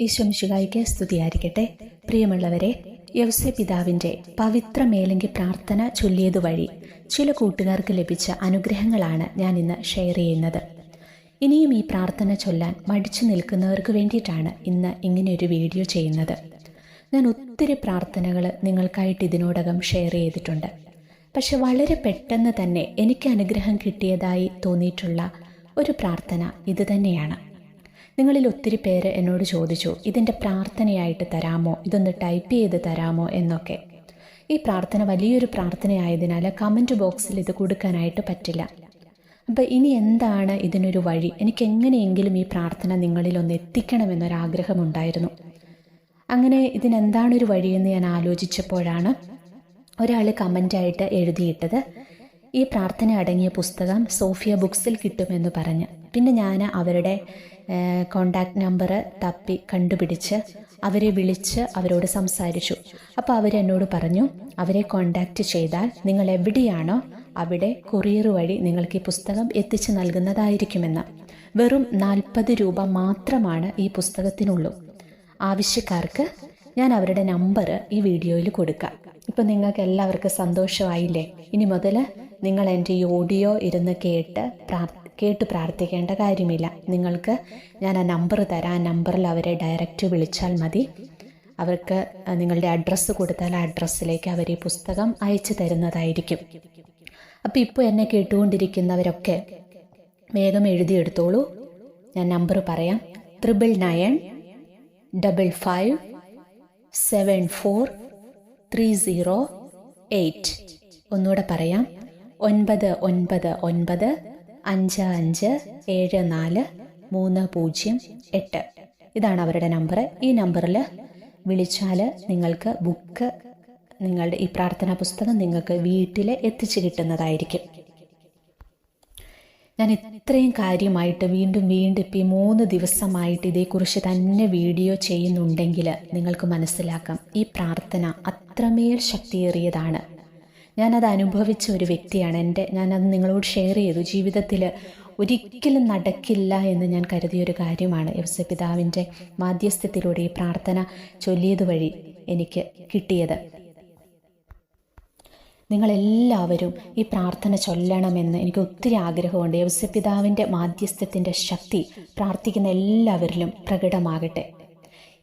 ഈശോ മിശിഹായ്ക്ക് സ്തുതിയായിരിക്കട്ടെ. പ്രിയമുള്ളവരെ, യൗസേപ്പിതാവിൻ്റെ പവിത്ര മേലങ്കി പ്രാർത്ഥന ചൊല്ലിയതുവഴി ചില കൂട്ടുകാർക്ക് ലഭിച്ച അനുഗ്രഹങ്ങളാണ് ഞാൻ ഇന്ന് ഷെയർ ചെയ്യുന്നത്. ഇനിയും ഈ പ്രാർത്ഥന ചൊല്ലാൻ മടിച്ചു നിൽക്കുന്നവർക്ക് വേണ്ടിയിട്ടാണ് ഇന്ന് ഇങ്ങനെയൊരു വീഡിയോ ചെയ്യുന്നത്. ഞാൻ ഒത്തിരി പ്രാർത്ഥനകൾ നിങ്ങൾക്കായിട്ട് ഇതിനോടകം ഷെയർ ചെയ്തിട്ടുണ്ട്. പക്ഷെ വളരെ പെട്ടെന്ന് തന്നെ എനിക്ക് അനുഗ്രഹം കിട്ടിയതായി തോന്നിയിട്ടുള്ള ഒരു പ്രാർത്ഥന ഇത് തന്നെയാണ്. നിങ്ങളിൽ ഒത്തിരി പേര് എന്നോട് ചോദിച്ചു, ഇതിൻ്റെ പ്രാർത്ഥനയായിട്ട് തരാമോ, ഇതൊന്ന് ടൈപ്പ് ചെയ്ത് തരാമോ എന്നൊക്കെ. ഈ പ്രാർത്ഥന വലിയൊരു പ്രാർത്ഥനയായതിനാൽ കമൻറ്റ് ബോക്സിൽ ഇത് കൊടുക്കാനായിട്ട് പറ്റില്ല. അപ്പോൾ ഇനി എന്താണ് ഇതിനൊരു വഴി? എനിക്ക് എങ്ങനെയെങ്കിലും ഈ പ്രാർത്ഥന നിങ്ങളിലൊന്ന് എത്തിക്കണമെന്നൊരാഗ്രഹമുണ്ടായിരുന്നു. അങ്ങനെ ഇതിനെന്താണൊരു വഴിയെന്ന് ഞാൻ ആലോചിച്ചപ്പോഴാണ് ഒരാൾ കമൻ്റായിട്ട് എഴുതിയിട്ടത്, ഈ പ്രാർത്ഥന അടങ്ങിയ പുസ്തകം സോഫിയ ബുക്സിൽ കിട്ടുമെന്ന് പറഞ്ഞ്. പിന്നെ ഞാൻ അവരുടെ കോണ്ടാക്ട് നമ്പർ തപ്പി കണ്ടുപിടിച്ച് അവരെ വിളിച്ച് അവരോട് സംസാരിച്ചു. അപ്പോൾ അവരെന്നോട് പറഞ്ഞു, അവരെ കോണ്ടാക്റ്റ് ചെയ്താൽ നിങ്ങൾ എവിടെയാണോ അവിടെ കൊറിയർ വഴി നിങ്ങൾക്ക് ഈ പുസ്തകം എത്തിച്ചു നൽകുന്നതായിരിക്കുമെന്ന്. വെറും 40 രൂപ മാത്രമാണ് ഈ പുസ്തകത്തിനുള്ളൂ. ആവശ്യക്കാർക്ക് ഞാൻ അവരുടെ നമ്പർ ഈ വീഡിയോയിൽ കൊടുക്കാം. ഇപ്പം നിങ്ങൾക്ക് എല്ലാവർക്കും സന്തോഷമായില്ലേ? ഇനി മുതൽ നിങ്ങൾ എൻ്റെ ഈ ഓഡിയോ ഇരുന്ന് കേട്ട് പ്രാർത്ഥിക്കേണ്ട കാര്യമില്ല. നിങ്ങൾക്ക് ഞാൻ ആ നമ്പർ തരാം. ആ നമ്പറിൽ അവരെ ഡയറക്റ്റ് വിളിച്ചാൽ മതി. അവർക്ക് നിങ്ങളുടെ അഡ്രസ്സ് കൊടുത്താൽ ആ അഡ്രസ്സിലേക്ക് അവർ ഈ പുസ്തകം അയച്ചു തരുന്നതായിരിക്കും. അപ്പോൾ ഇപ്പോൾ എന്നെ കേട്ടുകൊണ്ടിരിക്കുന്നവരൊക്കെ വേഗം എഴുതിയെടുത്തോളൂ. ഞാൻ നമ്പർ പറയാം: 9995543008. ഒന്നുകൂടെ പറയാം: 9955543008. ഇതാണ് അവരുടെ നമ്പർ. ഈ നമ്പറിൽ വിളിച്ചാൽ നിങ്ങൾക്ക് ബുക്ക്, നിങ്ങളുടെ ഈ പ്രാർത്ഥനാ പുസ്തകം നിങ്ങൾക്ക് വീട്ടിൽ എത്തിച്ചു കിട്ടുന്നതായിരിക്കും. ഞാൻ ഇത്രയും കാര്യമായിട്ട് വീണ്ടും ഇപ്പം ഈ 3 ദിവസമായിട്ട് ഇതേക്കുറിച്ച് തന്നെ വീഡിയോ ചെയ്യുന്നുണ്ടെങ്കിൽ നിങ്ങൾക്ക് മനസ്സിലാക്കാം ഈ പ്രാർത്ഥന അത്രമേൽ ശക്തിയേറിയതാണ്. ഞാനത് അനുഭവിച്ച ഒരു വ്യക്തിയാണ്. ഞാനത് നിങ്ങളോട് ഷെയർ ചെയ്തു. ജീവിതത്തിൽ ഒരിക്കലും നടക്കില്ല എന്ന് ഞാൻ കരുതിയൊരു കാര്യമാണ് യൗസേപ്പിതാവിൻ്റെ മാധ്യസ്ഥത്തിലൂടെ ഈ പ്രാർത്ഥന ചൊല്ലിയത് വഴി എനിക്ക് കിട്ടിയത്. നിങ്ങളെല്ലാവരും ഈ പ്രാർത്ഥന ചൊല്ലണമെന്ന് എനിക്ക് ഒത്തിരി ആഗ്രഹമുണ്ട്. യൗസേപ്പിതാവിൻ്റെ മാധ്യസ്ഥത്തിൻ്റെ ശക്തി പ്രാർത്ഥിക്കുന്ന എല്ലാവരിലും പ്രകടമാകട്ടെ.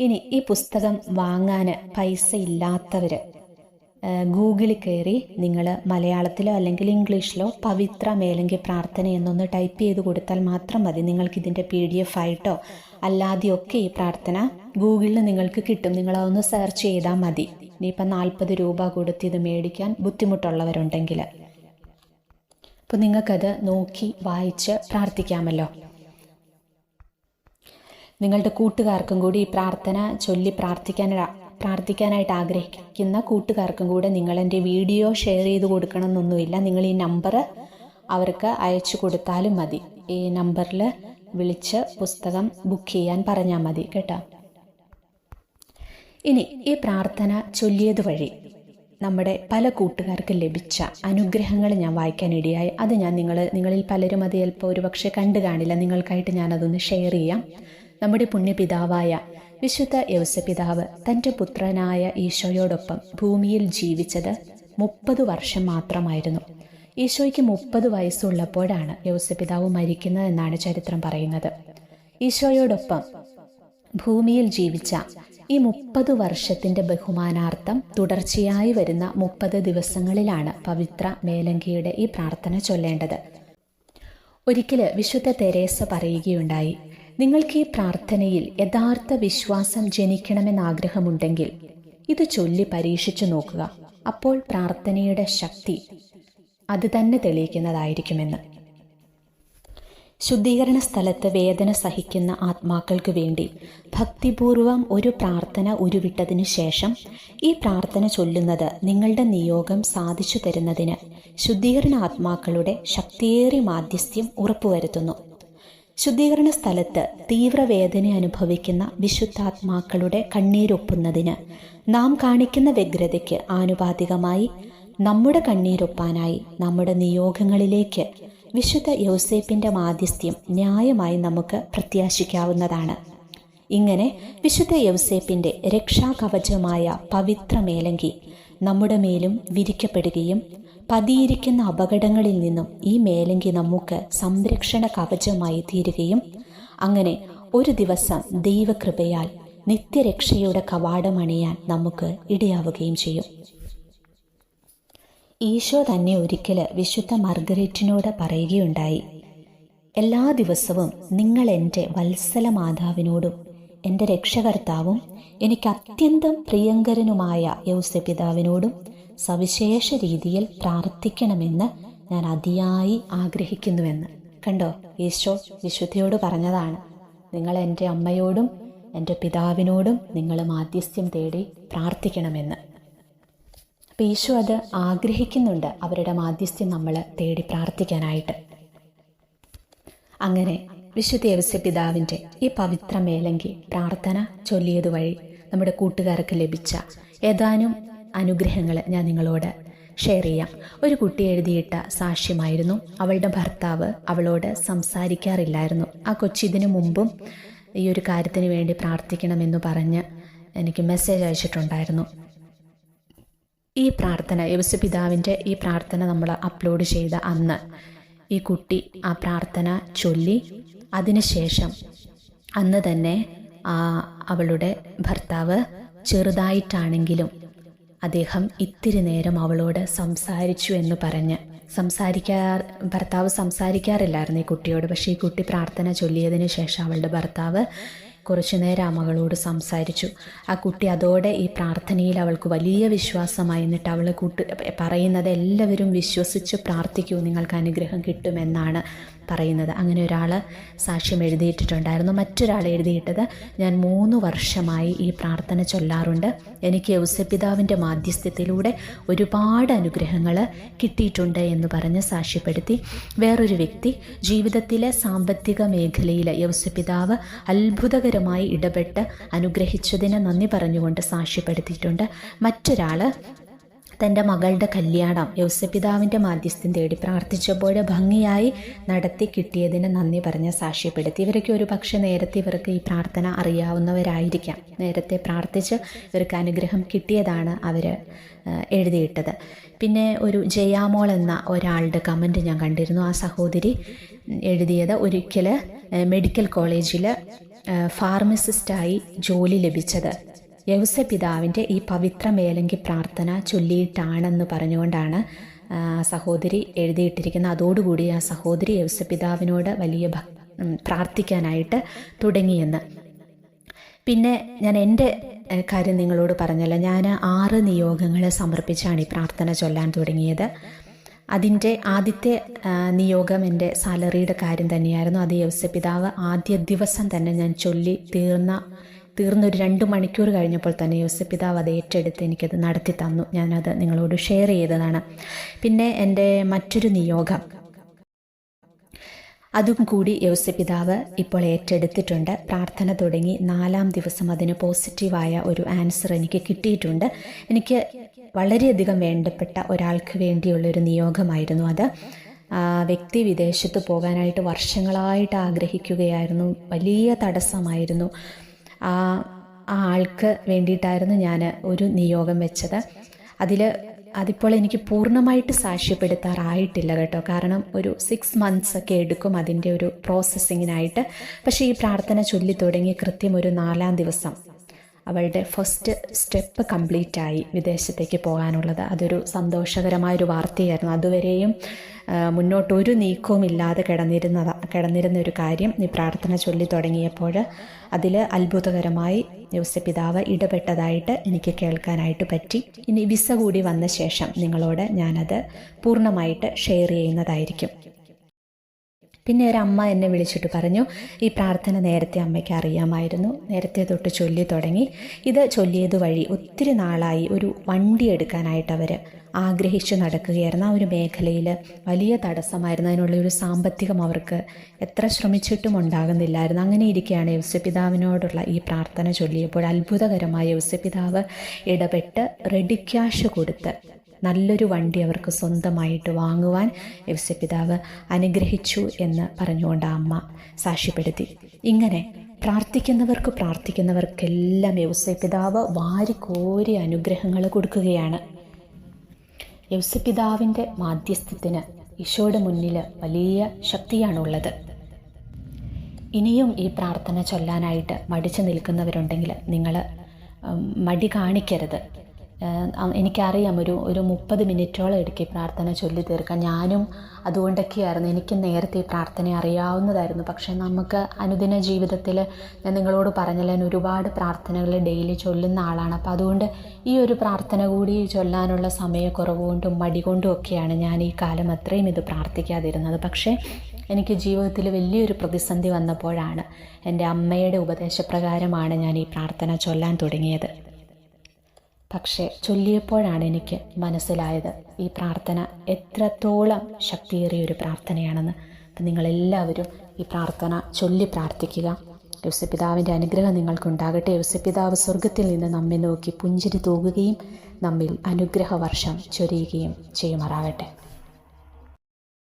ഇനി ഈ പുസ്തകം വാങ്ങാൻ പൈസ ഇല്ലാത്തവർ ഗൂഗിളിൽ കയറി നിങ്ങൾ മലയാളത്തിലോ അല്ലെങ്കിൽ ഇംഗ്ലീഷിലോ പവിത്ര മേലങ്കി പ്രാർത്ഥന എന്നൊന്ന് ടൈപ്പ് ചെയ്ത് കൊടുത്താൽ മാത്രം മതി. നിങ്ങൾക്കിതിൻ്റെ PDF ആയിട്ടോ അല്ലാതെയൊക്കെ ഈ പ്രാർത്ഥന ഗൂഗിളിൽ നിങ്ങൾക്ക് കിട്ടും. നിങ്ങളതൊന്ന് സെർച്ച് ചെയ്താൽ മതി. ഇനിയിപ്പം 40 രൂപ കൊടുത്ത് ഇത് മേടിക്കാൻ ബുദ്ധിമുട്ടുള്ളവരുണ്ടെങ്കിൽ അപ്പോൾ നിങ്ങൾക്കത് നോക്കി വായിച്ച് പ്രാർത്ഥിക്കാമല്ലോ. നിങ്ങളുടെ കൂട്ടുകാർക്കും കൂടി ഈ പ്രാർത്ഥന ചൊല്ലി പ്രാർത്ഥിക്കാനായിട്ട് ആഗ്രഹിക്കുന്ന കൂട്ടുകാർക്കും കൂടെ നിങ്ങൾ എൻ്റെ വീഡിയോ ഷെയർ ചെയ്ത് കൊടുക്കണം എന്നൊന്നുമില്ല. നിങ്ങൾ ഈ നമ്പർ അവർക്ക് അയച്ചു കൊടുത്താലും മതി. ഈ നമ്പറിൽ വിളിച്ച് പുസ്തകം ബുക്ക് ചെയ്യാൻ പറഞ്ഞാൽ മതി കേട്ടോ. ഇനി ഈ പ്രാർത്ഥന ചൊല്ലിയത് വഴി നമ്മുടെ പല കൂട്ടുകാർക്ക് ലഭിച്ച അനുഗ്രഹങ്ങൾ ഞാൻ വായിക്കാനിടയായി. അത് ഞാൻ നിങ്ങളിൽ പലരും അത് ചിലപ്പോൾ ഒരുപക്ഷെ കണ്ടു കാണില്ല. നിങ്ങൾക്കായിട്ട് ഞാനതൊന്ന് ഷെയർ ചെയ്യാം. നമ്മുടെ പുണ്യപിതാവായ വിശുദ്ധ യൗസേപ്പിതാവ് തൻ്റെ പുത്രനായ ഈശോയോടൊപ്പം ഭൂമിയിൽ ജീവിച്ചത് 30 വർഷം മാത്രമായിരുന്നു. ഈശോയ്ക്ക് 30 വയസ്സുള്ളപ്പോഴാണ് യൗസേപ്പിതാവ് മരിക്കുന്നതെന്നാണ് ചരിത്രം പറയുന്നത്. ഈശോയോടൊപ്പം ഭൂമിയിൽ ജീവിച്ച ഈ 30 വർഷത്തിൻ്റെ ബഹുമാനാർത്ഥം തുടർച്ചയായി വരുന്ന 30 ദിവസങ്ങളിലാണ് പവിത്ര മേലങ്കിയുടെ ഈ പ്രാർത്ഥന ചൊല്ലേണ്ടത്. ഒരിക്കൽ വിശുദ്ധ തെരേസ പറയുകയുണ്ടായി, നിങ്ങൾക്ക് ഈ പ്രാർത്ഥനയിൽ യഥാർത്ഥ വിശ്വാസം ജനിക്കണമെന്നാഗ്രഹമുണ്ടെങ്കിൽ ഇത് ചൊല്ലി പരീക്ഷിച്ചു നോക്കുക. അപ്പോൾ പ്രാർത്ഥനയുടെ ശക്തി അത് തന്നെ തെളിയിക്കുന്നതായിരിക്കുമെന്ന്. ശുദ്ധീകരണ സ്ഥലത്ത് വേദന സഹിക്കുന്ന ആത്മാക്കൾക്ക് വേണ്ടി ഭക്തിപൂർവം ഒരു പ്രാർത്ഥന ഉരുവിട്ടതിനു ശേഷം ഈ പ്രാർത്ഥന ചൊല്ലുന്നത് നിങ്ങളുടെ നിയോഗം സാധിച്ചു തരുന്നതിന് ശുദ്ധീകരണ ആത്മാക്കളുടെ ശക്തിയേറിയ മാധ്യസ്ഥ്യം ഉറപ്പുവരുത്തുന്നു. ശുദ്ധീകരണ സ്ഥലത്ത് തീവ്രവേദന അനുഭവിക്കുന്ന വിശുദ്ധാത്മാക്കളുടെ കണ്ണീരൊപ്പുന്നതിന് നാം കാണിക്കുന്ന വ്യഗ്രതയ്ക്ക് ആനുപാതികമായി നമ്മുടെ കണ്ണീരൊപ്പാനായി നമ്മുടെ നിയോഗങ്ങളിലേക്ക് വിശുദ്ധ യൗസേപ്പിൻ്റെ മാധ്യസ്ഥ്യം ന്യായമായി നമുക്ക് പ്രത്യാശിക്കാവുന്നതാണ്. ഇങ്ങനെ വിശുദ്ധ യൗസേപ്പിൻ്റെ രക്ഷാകവചമായ പവിത്ര മേലങ്കി നമ്മുടെ മേലും വിരിക്കപ്പെടുകയും പതിയിരിക്കുന്ന അപകടങ്ങളിൽ നിന്നും ഈ മേലങ്കി നമുക്ക് സംരക്ഷണ കവചമായി തീരുകയും അങ്ങനെ ഒരു ദിവസം ദൈവകൃപയാൽ നിത്യരക്ഷയുടെ കവാടമണിയാൻ നമുക്ക് ഇടയാവുകയും ചെയ്യും. ഈശോ തന്നെ ഒരിക്കൽ വിശുദ്ധ മാർഗരറ്റിനോട് പറയുകയുണ്ടായി, എല്ലാ ദിവസവും നിങ്ങൾ എൻ്റെ വത്സല മാതാവിനോടും എൻ്റെ രക്ഷകർത്താവും എനിക്ക് അത്യന്തം പ്രിയങ്കരനുമായ യൗസേപ്പിതാവിനോടും സവിശേഷ രീതിയിൽ പ്രാർത്ഥിക്കണമെന്ന് ഞാൻ അതിയായി ആഗ്രഹിക്കുന്നുവെന്ന്. കണ്ടോ, ഈശോ വിശുദ്ധയോട് പറഞ്ഞതാണ്, നിങ്ങൾ എൻ്റെ അമ്മയോടും എൻ്റെ പിതാവിനോടും നിങ്ങൾ മാധ്യസ്ഥ്യം തേടി പ്രാർത്ഥിക്കണമെന്ന്. അപ്പം ഈശോ അത് ആഗ്രഹിക്കുന്നുണ്ട്, അവരുടെ മാധ്യസ്ഥ്യം നമ്മൾ തേടി പ്രാർത്ഥിക്കാനായിട്ട്. അങ്ങനെ വിശുദ്ധ യൗസേപ്പിതാവിൻ്റെ ഈ പവിത്ര മേലങ്കി പ്രാർത്ഥന ചൊല്ലിയതുവഴി നമ്മുടെ കൂട്ടുകാർക്ക് ലഭിച്ച ഏതാനും അനുഗ്രഹങ്ങൾ ഞാൻ നിങ്ങളോട് ഷെയർ ചെയ്യാം. ഒരു കുട്ടി എഴുതിയിട്ട സാക്ഷ്യമായിരുന്നു. അവളുടെ ഭർത്താവ് അവളോട് സംസാരിക്കാറില്ലായിരുന്നു. ആ കൊച്ചിതിനു മുമ്പും ഈ ഒരു കാര്യത്തിന് വേണ്ടി പ്രാർത്ഥിക്കണമെന്ന് പറഞ്ഞ് എനിക്ക് മെസ്സേജ് അയച്ചിട്ടുണ്ടായിരുന്നു. ഈ പ്രാർത്ഥന, യൗസേപ്പിതാവിൻ്റെ ഈ പ്രാർത്ഥന നമ്മൾ അപ്ലോഡ് ചെയ്ത അന്ന് ഈ കുട്ടി ആ പ്രാർത്ഥന ചൊല്ലി. അതിനുശേഷം അന്ന് തന്നെ അവളുടെ ഭർത്താവ് ചെറുതായിട്ടാണെങ്കിലും അദ്ദേഹം ഇത്തിരി നേരം അവളോട് സംസാരിച്ചു എന്ന് പറഞ്ഞ് ഭർത്താവ് സംസാരിക്കാറില്ലായിരുന്നു ഈ കുട്ടിയോട്. പക്ഷേ ഈ കുട്ടി പ്രാർത്ഥന ചൊല്ലിയതിന് ശേഷം അവളുടെ ഭർത്താവ് കുറച്ചു നേരം ആ മകളോട് സംസാരിച്ചു. ആ കുട്ടി അതോടെ ഈ പ്രാർത്ഥനയിൽ അവൾക്ക് വലിയ വിശ്വാസമായി. എന്നിട്ട് അവൾ പറയുന്നത് എല്ലാവരും വിശ്വസിച്ച് പ്രാർത്ഥിക്കൂ, നിങ്ങൾക്ക് അനുഗ്രഹം കിട്ടുമെന്നാണ് പറയുന്നത്. അങ്ങനെ ഒരാൾ സാക്ഷ്യം എഴുതിയിട്ടിട്ടുണ്ടായിരുന്നു. മറ്റൊരാൾ എഴുതിയിട്ടത്, ഞാൻ 3 വർഷമായി ഈ പ്രാർത്ഥന ചൊല്ലാറുണ്ട്, എനിക്ക് യൗസേപ്പിതാവിൻ്റെ മാധ്യസ്ഥ്യത്തിലൂടെ ഒരുപാട് അനുഗ്രഹങ്ങൾ കിട്ടിയിട്ടുണ്ട് എന്ന് പറഞ്ഞ് സാക്ഷ്യപ്പെടുത്തി. വേറൊരു വ്യക്തി ജീവിതത്തിലെ സാമ്പത്തിക മേഖലയിൽ യൗസേപ്പിതാവ് അത്ഭുതകരമായി ഇടപെട്ട് അനുഗ്രഹിച്ചതിന് നന്ദി പറഞ്ഞുകൊണ്ട് സാക്ഷ്യപ്പെടുത്തിയിട്ടുണ്ട്. മറ്റൊരാൾ തൻ്റെ മകളുടെ കല്യാണം യൗസേപ്പിതാവിൻ്റെ മാധ്യസ്ഥ്യം തേടി പ്രാർത്ഥിച്ചപ്പോൾ ഭംഗിയായി നടത്തി കിട്ടിയതിന് നന്ദി പറഞ്ഞ് സാക്ഷ്യപ്പെടുത്തി. ഇവരൊക്കെ ഒരു പക്ഷേ നേരത്തെ ഇവർക്ക് ഈ പ്രാർത്ഥന അറിയാവുന്നവരായിരിക്കാം. നേരത്തെ പ്രാർത്ഥിച്ച് ഇവർക്ക് അനുഗ്രഹം കിട്ടിയതാണ് അവർ എഴുതിയിട്ടത്. പിന്നെ ഒരു ജയാമോൾ എന്ന ഒരാളുടെ കമൻറ്റ് ഞാൻ കണ്ടിരുന്നു. ആ സഹോദരി എഴുതിയത്, ഒരിക്കൽ മെഡിക്കൽ കോളേജിൽ ഫാർമസിസ്റ്റായി ജോലി ലഭിച്ചത് യൗസേപ്പിതാവിൻ്റെ ഈ പവിത്ര മേലങ്കി പ്രാർത്ഥന ചൊല്ലിയിട്ടാണെന്ന് പറഞ്ഞുകൊണ്ടാണ് സഹോദരി എഴുതിയിട്ടിരിക്കുന്നത്. അതോടുകൂടി ആ സഹോദരി യൗസേപ്പിതാവിനോട് വലിയ പ്രാർത്ഥിക്കാനായിട്ട് തുടങ്ങിയെന്ന്. പിന്നെ ഞാൻ എൻ്റെ കാര്യം നിങ്ങളോട് പറഞ്ഞല്ലോ, ഞാൻ 6 നിയോഗങ്ങൾ സമർപ്പിച്ചാണ് ഈ പ്രാർത്ഥന ചൊല്ലാൻ തുടങ്ങിയത്. അതിൻ്റെ ആദ്യത്തെ നിയോഗം എൻ്റെ സാലറിയുടെ കാര്യം തന്നെയായിരുന്നു. അത് യൗസേപ്പിതാവ് ആദ്യ ദിവസം തന്നെ ഞാൻ ചൊല്ലി തീർന്നൊരു 2 മണിക്കൂർ കഴിഞ്ഞപ്പോൾ തന്നെ യൗസേപ്പിതാവ് അത് ഏറ്റെടുത്ത് എനിക്കത് നടത്തി തന്നു. ഞാനത് നിങ്ങളോട് ഷെയർ ചെയ്തതാണ്. പിന്നെ എൻ്റെ മറ്റൊരു നിയോഗം, അതും കൂടി യൗസേപ്പിതാവ് ഇപ്പോൾ ഏറ്റെടുത്തിട്ടുണ്ട്. പ്രാർത്ഥന തുടങ്ങി 4-ാം ദിവസം അതിന് പോസിറ്റീവായ ഒരു ആൻസർ എനിക്ക് കിട്ടിയിട്ടുണ്ട്. എനിക്ക് വളരെയധികം വേണ്ടപ്പെട്ട ഒരാൾക്ക് വേണ്ടിയുള്ളൊരു നിയോഗമായിരുന്നു അത്. വ്യക്തി വിദേശത്ത് പോകാനായിട്ട് വർഷങ്ങളായിട്ട് ആഗ്രഹിക്കുകയായിരുന്നു. വലിയ തടസ്സമായിരുന്നു. ആ ആൾക്ക് വേണ്ടിയിട്ടായിരുന്നു ഞാൻ ഒരു നിയോഗം വെച്ചത്. അതിപ്പോൾ എനിക്ക് പൂർണ്ണമായിട്ട് സാക്ഷ്യപ്പെടുത്താറായിട്ടില്ല കേട്ടോ. കാരണം ഒരു 6 months ഒക്കെ എടുക്കും അതിൻ്റെ ഒരു പ്രോസസ്സിങ്ങിനായിട്ട്. പക്ഷേ ഈ പ്രാർത്ഥന ചൊല്ലി തുടങ്ങി കൃത്യം ഒരു 4-ാം ദിവസം അവളുടെ ഫസ്റ്റ് സ്റ്റെപ്പ് കംപ്ലീറ്റായി വിദേശത്തേക്ക് പോകാനുള്ളത്. അതൊരു സന്തോഷകരമായൊരു വാർത്തയായിരുന്നു. അതുവരെയും മുന്നോട്ടൊരു നീക്കവും ഇല്ലാതെ കിടന്നിരുന്നൊരു കാര്യം ഈ പ്രാർത്ഥന ചൊല്ലി തുടങ്ങിയപ്പോൾ അതിൽ അത്ഭുതകരമായി യൗസേപ്പിതാവ് ഇടപെട്ടതായിട്ട് എനിക്ക് കേൾക്കാനായിട്ട് പറ്റി. ഇനി വിസ കൂടി വന്ന ശേഷം നിങ്ങളോട് ഞാനത് പൂർണ്ണമായിട്ട് ഷെയർ ചെയ്യുന്നതായിരിക്കും. പിന്നെ ഒരമ്മ എന്നെ വിളിച്ചിട്ട് പറഞ്ഞു, ഈ പ്രാർത്ഥന നേരത്തെ അമ്മയ്ക്ക് അറിയാമായിരുന്നു, നേരത്തെ തൊട്ട് ചൊല്ലി തുടങ്ങി. ഇത് ചൊല്ലിയത് വഴി ഒത്തിരി നാളായി ഒരു വണ്ടി എടുക്കാനായിട്ട് അവർ ആഗ്രഹിച്ചു നടക്കുകയായിരുന്നു. ആ ഒരു മേഖലയിൽ വലിയ തടസ്സമായിരുന്നു. അതിനുള്ളൊരു സാമ്പത്തികം അവർക്ക് എത്ര ശ്രമിച്ചിട്ടും ഉണ്ടാകുന്നില്ലായിരുന്നു. അങ്ങനെ ഇരിക്കുകയാണ് യൗസേപ്പിതാവിനോടുള്ള ഈ പ്രാർത്ഥന ചൊല്ലിയപ്പോൾ അത്ഭുതകരമായ യൗസേപ്പിതാവ് ഇടപെട്ട് റെഡി ക്യാഷ് കൊടുത്ത് നല്ലൊരു വണ്ടി അവർക്ക് സ്വന്തമായിട്ട് വാങ്ങുവാൻ യൗസേപ്പിതാവ് അനുഗ്രഹിച്ചു എന്ന് പറഞ്ഞുകൊണ്ട് അമ്മ സാക്ഷ്യപ്പെടുത്തി. ഇങ്ങനെ പ്രാർത്ഥിക്കുന്നവർക്കെല്ലാം യൗസേപ്പിതാവ് വാരിക്കോരി അനുഗ്രഹങ്ങൾ കൊടുക്കുകയാണ്. യൗസേപ്പിതാവിൻ്റെ മാധ്യസ്ഥത്തിന് ഈശോയുടെ മുന്നിൽ വലിയ ശക്തിയാണുള്ളത്. ഇനിയും ഈ പ്രാർത്ഥന ചൊല്ലാനായിട്ട് മടിച്ചു നിൽക്കുന്നവരുണ്ടെങ്കിൽ നിങ്ങൾ മടി കാണിക്കരുത്. എനിക്കറിയാം ഒരു 30 മിനിറ്റോളം എടുക്കി പ്രാർത്ഥന ചൊല്ലി തീർക്കാൻ. ഞാനും അതുകൊണ്ടൊക്കെയായിരുന്നു. എനിക്ക് നേരത്തെ ഈ പ്രാർത്ഥന അറിയാവുന്നതായിരുന്നു. പക്ഷേ നമുക്ക് അനുദിന ജീവിതത്തിൽ ഞാൻ നിങ്ങളോട് പറഞ്ഞല്ലോ, ഞാൻ ഒരുപാട് പ്രാർത്ഥനകൾ ഡെയിലി ചൊല്ലുന്ന ആളാണ്. അപ്പോൾ അതുകൊണ്ട് ഈ ഒരു പ്രാർത്ഥന കൂടി ചൊല്ലാനുള്ള സമയക്കുറവ് കൊണ്ടും മടി കൊണ്ടും ഒക്കെയാണ് ഞാൻ ഈ കാലം അത്രയും ഇത് പ്രാർത്ഥിക്കാതിരുന്നത്. പക്ഷേ എനിക്ക് ജീവിതത്തിൽ വലിയൊരു പ്രതിസന്ധി വന്നപ്പോഴാണ്, എൻ്റെ അമ്മയുടെ ഉപദേശപ്രകാരമാണ് ഞാൻ ഈ പ്രാർത്ഥന ചൊല്ലാൻ തുടങ്ങിയത്. പക്ഷേ ചൊല്ലിയപ്പോഴാണ് എനിക്ക് മനസ്സിലായത് ഈ പ്രാർത്ഥന എത്രത്തോളം ശക്തിയേറിയൊരു പ്രാർത്ഥനയാണെന്ന്. അപ്പം നിങ്ങളെല്ലാവരും ഈ പ്രാർത്ഥന ചൊല്ലി പ്രാർത്ഥിക്കുക. യൗസേപ്പിതാവിൻ്റെ അനുഗ്രഹം നിങ്ങൾക്കുണ്ടാകട്ടെ. യൗസേപ്പിതാവ് സ്വർഗത്തിൽ നിന്ന് നമ്മെ നോക്കി പുഞ്ചിരി തൂകുകയും നമ്മിൽ അനുഗ്രഹവർഷം ചൊരിയുകയും ചെയ്യുമാറാകട്ടെ.